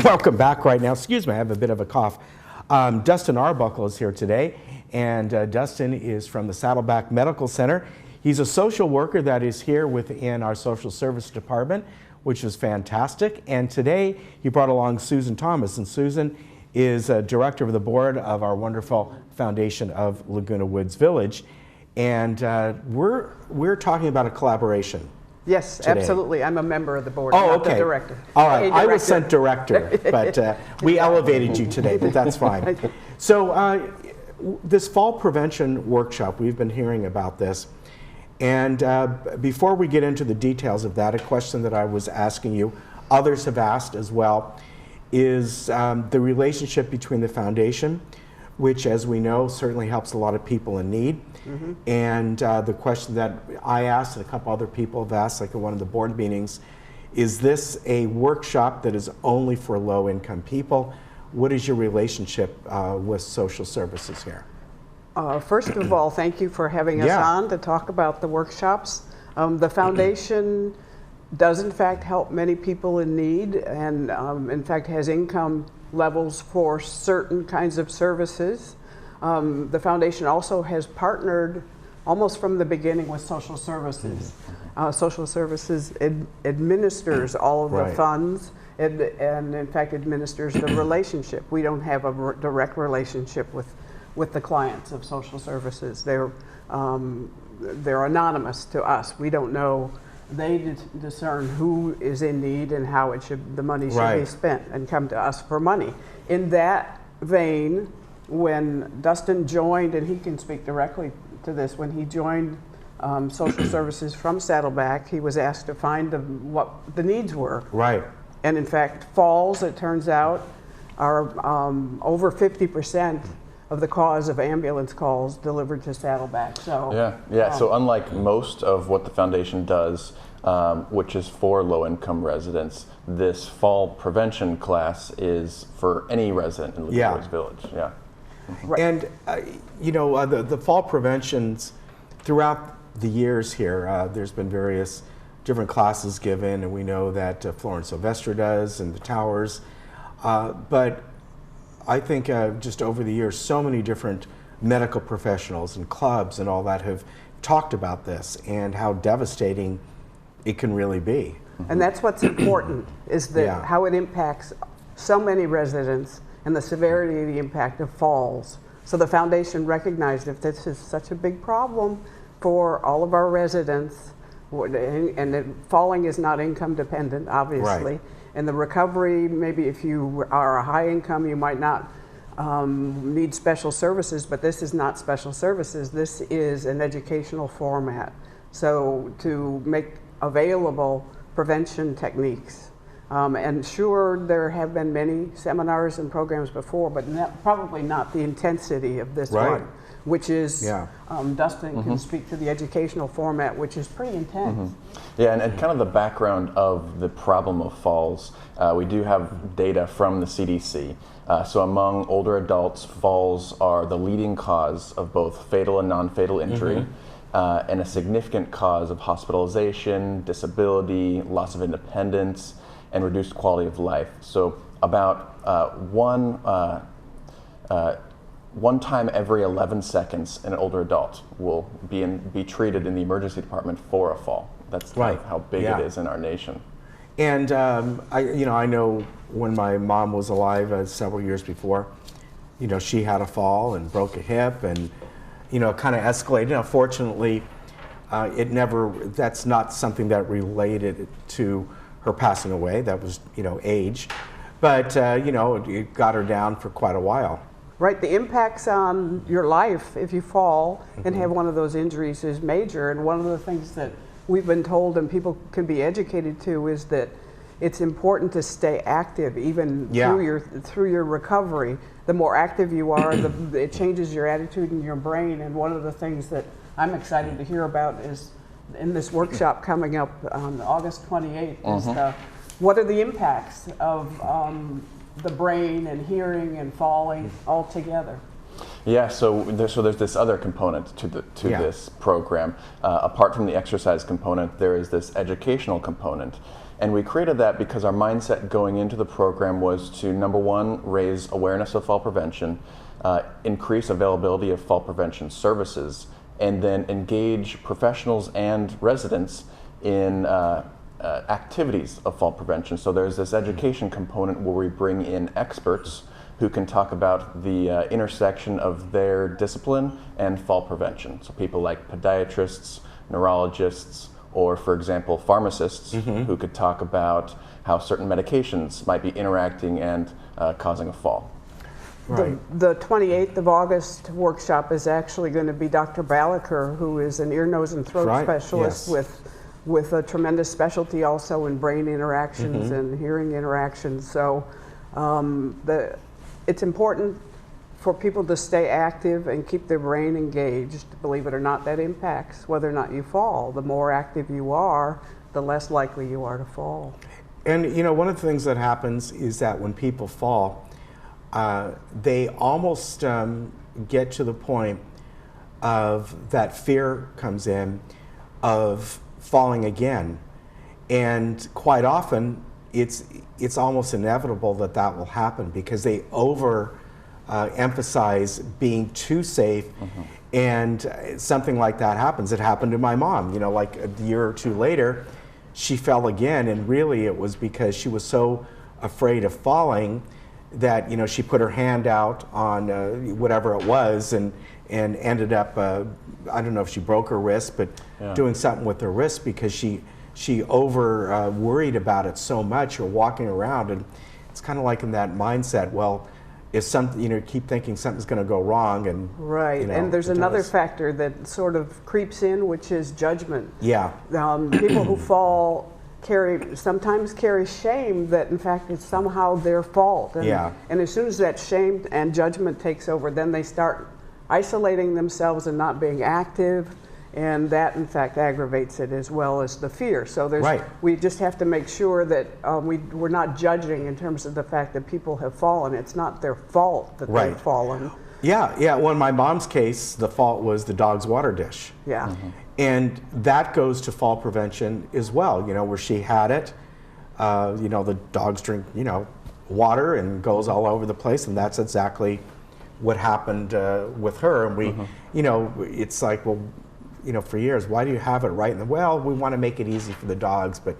Welcome back right now. Excuse me, I have a bit of a cough. Dustin Arbuckle is here today, and Dustin is from the Saddleback Medical Center. He's a social worker that is here within our social service department, which is fantastic. And today he brought along Susan Thomas, and Susan is director of the board of our wonderful foundation of Laguna Woods Village. And we're talking about a collaboration. Yes, today. Absolutely. I'm a member of the board, not the director. All right, I was sent director, but we elevated you today, but that's fine. So this fall prevention workshop, we've been hearing about this. And before we get into the details of that, a question that I was asking you, others have asked as well, is the relationship between the foundation, which, as we know, certainly helps a lot of people in need. Mm-hmm. And the question that I asked and a couple other people have asked, like at one of the board meetings, is this a workshop that is only for low-income people? What is your relationship with social services here? First of all, thank you for having us on to talk about the workshops. The foundation does in fact help many people in need, and in fact has income levels for certain kinds of services. The foundation also has partnered almost from the beginning with social services. Social services administers all of the funds and in fact administers the relationship. We don't have a direct relationship with the clients of social services. They're anonymous to us. We don't know. They discern who is in need and how the money should be spent, and come to us for money. In that vein, when Dustin joined, and he can speak directly to this, when he joined social services from Saddleback, he was asked to find what the needs were. Right. And in fact, falls, it turns out, are over 50% of the cause of ambulance calls delivered to Saddleback. So So unlike most of what the foundation does, which is for low-income residents, this fall prevention class is for any resident in Laguna Woods Village. Yeah. Right. And you know, the fall preventions throughout the years here, there's been various different classes given, and we know that Florence Sylvester does, and the Towers, but I think just over the years, so many different medical professionals and clubs and all that have talked about this and how devastating it can really be. And that's what's important, is that how it impacts so many residents and the severity of the impact of falls. So the foundation recognized if this is such a big problem for all of our residents, and that falling is not income dependent, obviously. Right. And the recovery, maybe if you are a high income, you might not need special services, but this is not special services. This is an educational format. So to make available prevention techniques. And sure, there have been many seminars and programs before, but probably not the intensity of this one, which is, Dustin can speak to the educational format, which is pretty intense. Yeah, and kind of the background of the problem of falls, we do have data from the CDC. So among older adults, falls are the leading cause of both fatal and non-fatal injury, and a significant cause of hospitalization, disability, loss of independence, and reduced quality of life. So about one time every 11 seconds, an older adult will be treated in the emergency department for a fall. That's how big it is in our nation. And I know when my mom was alive several years before, she had a fall and broke a hip, and it kind of escalated. Now, fortunately, that's not something that related to her passing away. That was, age. But, it got her down for quite a while. Right, the impacts on your life if you fall and have one of those injuries is major. And one of the things that we've been told and people can be educated to is that it's important to stay active even through your recovery. The more active you are, it changes your attitude and your brain. And one of the things that I'm excited to hear about is in this workshop coming up on August 28th is what are the impacts of the brain and hearing and falling all together. Yeah, so there's this other component to this program. Apart from the exercise component, there is this educational component. And we created that because our mindset going into the program was to, number one, raise awareness of fall prevention, increase availability of fall prevention services, and then engage professionals and residents in activities of fall prevention. So there's this education component where we bring in experts who can talk about the intersection of their discipline and fall prevention. So people like podiatrists, neurologists, or for example, pharmacists who could talk about how certain medications might be interacting and causing a fall. Right. The 28th of August workshop is actually going to be Dr. Balaker, who is an ear, nose, and throat specialist with a tremendous specialty also in brain interactions and hearing interactions. So it's important for people to stay active and keep their brain engaged. Believe it or not, that impacts whether or not you fall. The more active you are, the less likely you are to fall. And you know, one of the things that happens is that when people fall, they almost get to the point of that fear comes in of falling again. And quite often, it's almost inevitable that that will happen because they emphasize being too safe, and something like that happens. It happened to my mom, you know, like a year or two later, she fell again, and really it was because she was so afraid of falling that, you know, she put her hand out on whatever it was and ended up, I don't know if she broke her wrist, but doing something with her wrist because she over worried about it so much, or walking around, and it's kind of like in that mindset, well, if something, you know, keep thinking something's going to go wrong, and you know, and there's another factor that sort of creeps in, which is judgment. Yeah. People who fall sometimes carry shame that in fact it's somehow their fault, and as soon as that shame and judgment takes over, then they start isolating themselves and not being active. And that, in fact, aggravates it as well as the fear. So we just have to make sure that we're not judging in terms of the fact that people have fallen. It's not their fault that they've fallen. Yeah. Well, in my mom's case, the fault was the dog's water dish. Yeah. And that goes to fall prevention as well, you know, where she had it. You know, the dogs drink, you know, water and goes all over the place, and that's exactly what happened with her. And we, you know, it's like, well, you know, for years, why do you have it right in the, well, we want to make it easy for the dogs, but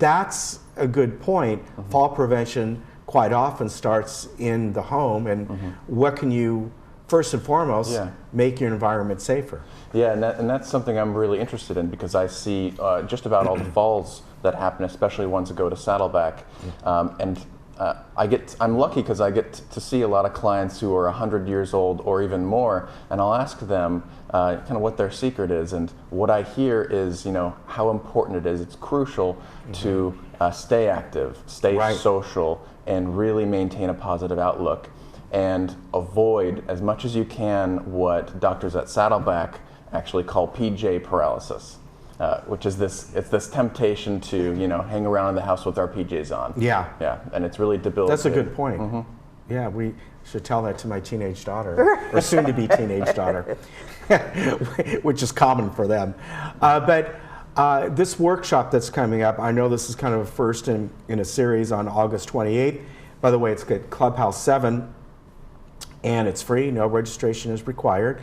that's a good point. Fall prevention quite often starts in the home, and what can you, first and foremost, make your environment safer? Yeah, and that's something I'm really interested in, because I see just about all the falls that happen, especially ones that go to Saddleback, and I'm lucky because I get to see a lot of clients who are 100 years old or even more, and I'll ask them kind of what their secret is, and what I hear is, you know, how important it is. It's crucial to stay active, stay social, and really maintain a positive outlook, and avoid as much as you can what doctors at Saddleback actually call PJ paralysis. Which is this temptation to, you know, hang around in the house with our PJs on. Yeah, and it's really debilitating. That's a good point. Yeah, we should tell that to my teenage daughter, or soon-to-be teenage daughter, which is common for them. But this workshop that's coming up, I know this is kind of a first in a series on August 28th. By the way, it's at Clubhouse 7, and it's free. No registration is required.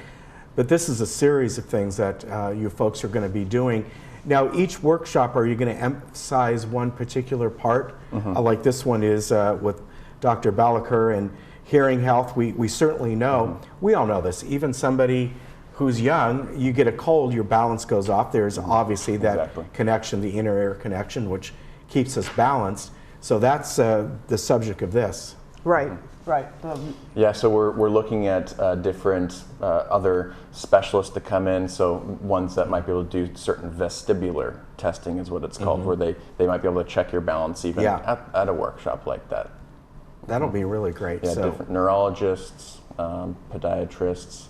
But this is a series of things that you folks are going to be doing. Now, each workshop, are you going to emphasize one particular part? Like this one is with Dr. Balaker and hearing health. We certainly know, we all know this, even somebody who's young, you get a cold, your balance goes off. There's obviously that connection, the inner ear connection, which keeps us balanced. So that's the subject of this. Right. Yeah, so we're looking at different other specialists to come in, so ones that might be able to do certain vestibular testing is what it's called, where they might be able to check your balance even at a workshop like that. That'll be really great. Yeah, different neurologists, podiatrists,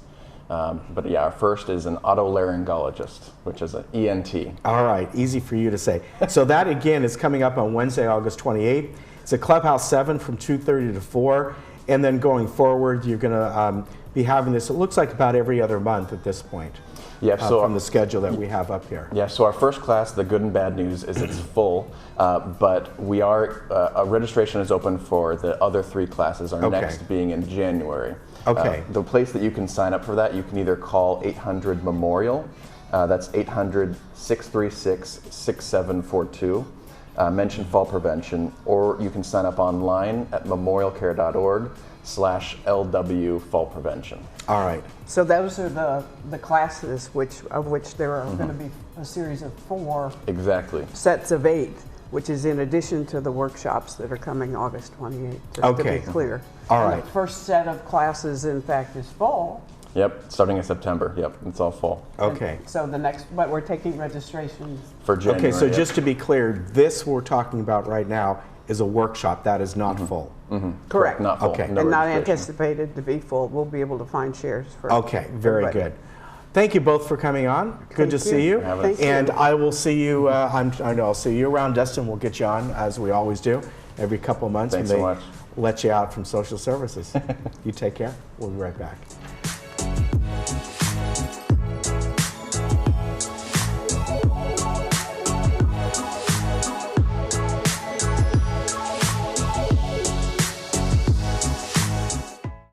but yeah, our first is an otolaryngologist, which is an ENT. All right, easy for you to say. So that again is coming up on Wednesday, August 28th. It's at Clubhouse 7 from 2:30 to 4, and then going forward, you're going to be having this, it looks like about every other month at this point. Yeah, so from the schedule that we have up here. Yeah, so our first class, the good and bad news is it's full, but we are, registration is open for the other 3 classes, our Okay. next being in January. Okay. The place that you can sign up for that, you can either call 800-MEMORIAL, that's 800-636-6742, mention fall prevention, or you can sign up online at memorialcare.org/LW fall prevention. All right. So those are the classes of which there are going to be a series of 4 Exactly. sets of 8, which is in addition to the workshops that are coming August 28th, just Okay. to be clear. All And right. the first set of classes, in fact, is fall. Yep, starting in September. Yep, it's all full. Okay. So but we're taking registrations. For January. Okay, so yep. just to be clear, this we're talking about right now is a workshop that is not full. Correct. Not full. Okay. No And not registration. anticipated to be full. We'll be able to find shares for Okay, very everybody. good. Thank you both for coming on. Good to Thank see you. you. Thank you. And I will see you. I know I'll see you around Destin. We'll get you on as we always do every couple of months Thanks when so they much. let you out from social services. You take care. We'll be right back.